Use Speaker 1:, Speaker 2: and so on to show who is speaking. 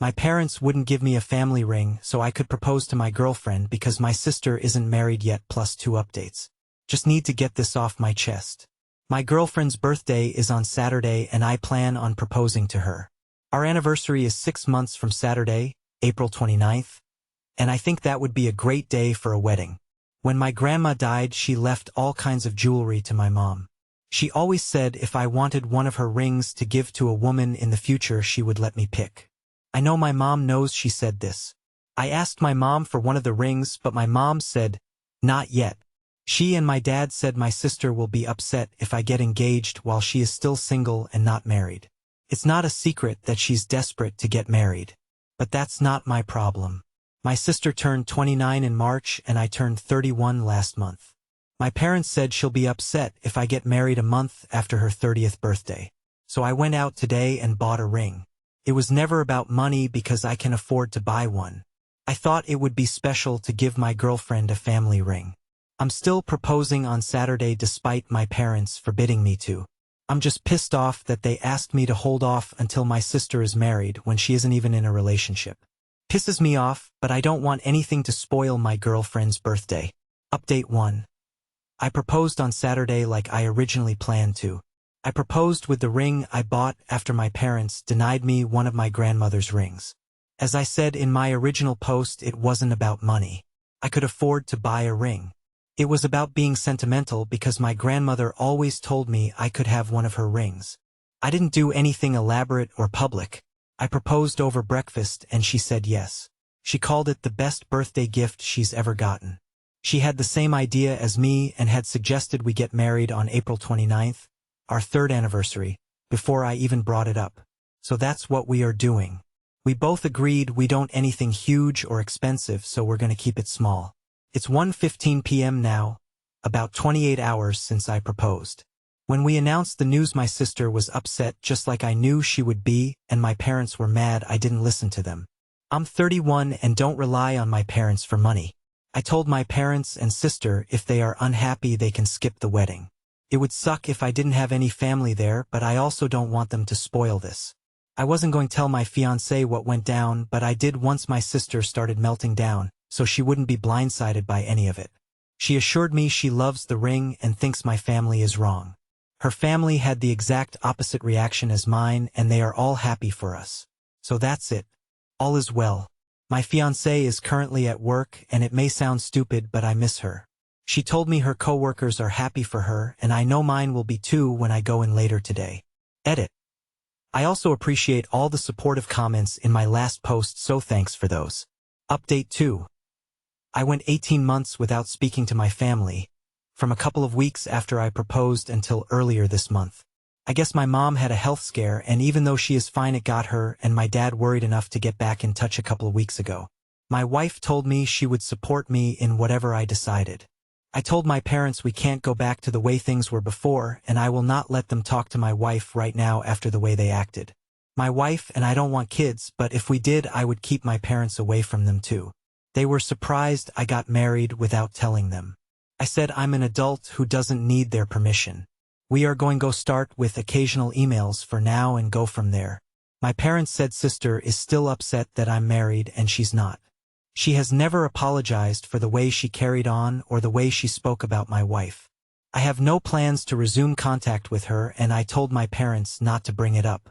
Speaker 1: My parents wouldn't give me a family ring so I could propose to my girlfriend because my sister isn't married yet, plus 2 updates. Just need to get this off my chest. My girlfriend's birthday is on Saturday and I plan on proposing to her. Our anniversary is 6 months from Saturday, April 29th, and I think that would be a great day for a wedding. When my grandma died, she left all kinds of jewelry to my mom. She always said if I wanted one of her rings to give to a woman in the future, she would let me pick. I know my mom knows she said this. I asked my mom for one of the rings, but my mom said, not yet. She and my dad said my sister will be upset if I get engaged while she is still single and not married. It's not a secret that she's desperate to get married. But that's not my problem. My sister turned 29 in March and I turned 31 last month. My parents said she'll be upset if I get married a month after her 30th birthday. So I went out today and bought a ring. It was never about money because I can afford to buy one. I thought it would be special to give my girlfriend a family ring. I'm still proposing on Saturday despite my parents forbidding me to. I'm just pissed off that they asked me to hold off until my sister is married when she isn't even in a relationship. Pisses me off, but I don't want anything to spoil my girlfriend's birthday. Update 1. I proposed on Saturday like I originally planned to. I proposed with the ring I bought after my parents denied me one of my grandmother's rings. As I said in my original post, it wasn't about money. I could afford to buy a ring. It was about being sentimental because my grandmother always told me I could have one of her rings. I didn't do anything elaborate or public. I proposed over breakfast and she said yes. She called it the best birthday gift she's ever gotten. She had the same idea as me and had suggested we get married on April 29th, our 3rd anniversary, before I even brought it up. So that's what we are doing. We both agreed we don't anything huge or expensive, so we're gonna keep it small. It's 1:15 p.m. now, about 28 hours since I proposed. When we announced the news, my sister was upset just like I knew she would be, and my parents were mad I didn't listen to them. I'm 31 and don't rely on my parents for money. I told my parents and sister if they are unhappy they can skip the wedding. It would suck if I didn't have any family there, but I also don't want them to spoil this. I wasn't going to tell my fiancé what went down, but I did once my sister started melting down, so she wouldn't be blindsided by any of it. She assured me she loves the ring and thinks my family is wrong. Her family had the exact opposite reaction as mine, and they are all happy for us. So that's it. All is well. My fiancé is currently at work, and it may sound stupid, but I miss her. She told me her coworkers are happy for her, and I know mine will be too when I go in later today. Edit. I also appreciate all the supportive comments in my last post, so thanks for those. Update 2. I went 18 months without speaking to my family, from a couple of weeks after I proposed until earlier this month. I guess my mom had a health scare, and even though she is fine, it got her and my dad worried enough to get back in touch a couple of weeks ago. My wife told me she would support me in whatever I decided. I told my parents we can't go back to the way things were before, and I will not let them talk to my wife right now after the way they acted. My wife and I don't want kids, but if we did, I would keep my parents away from them too. They were surprised I got married without telling them. I said I'm an adult who doesn't need their permission. We are going to go start with occasional emails for now and go from there. My parents said sister is still upset that I'm married and she's not. She has never apologized for the way she carried on or the way she spoke about my wife. I have no plans to resume contact with her, and I told my parents not to bring it up.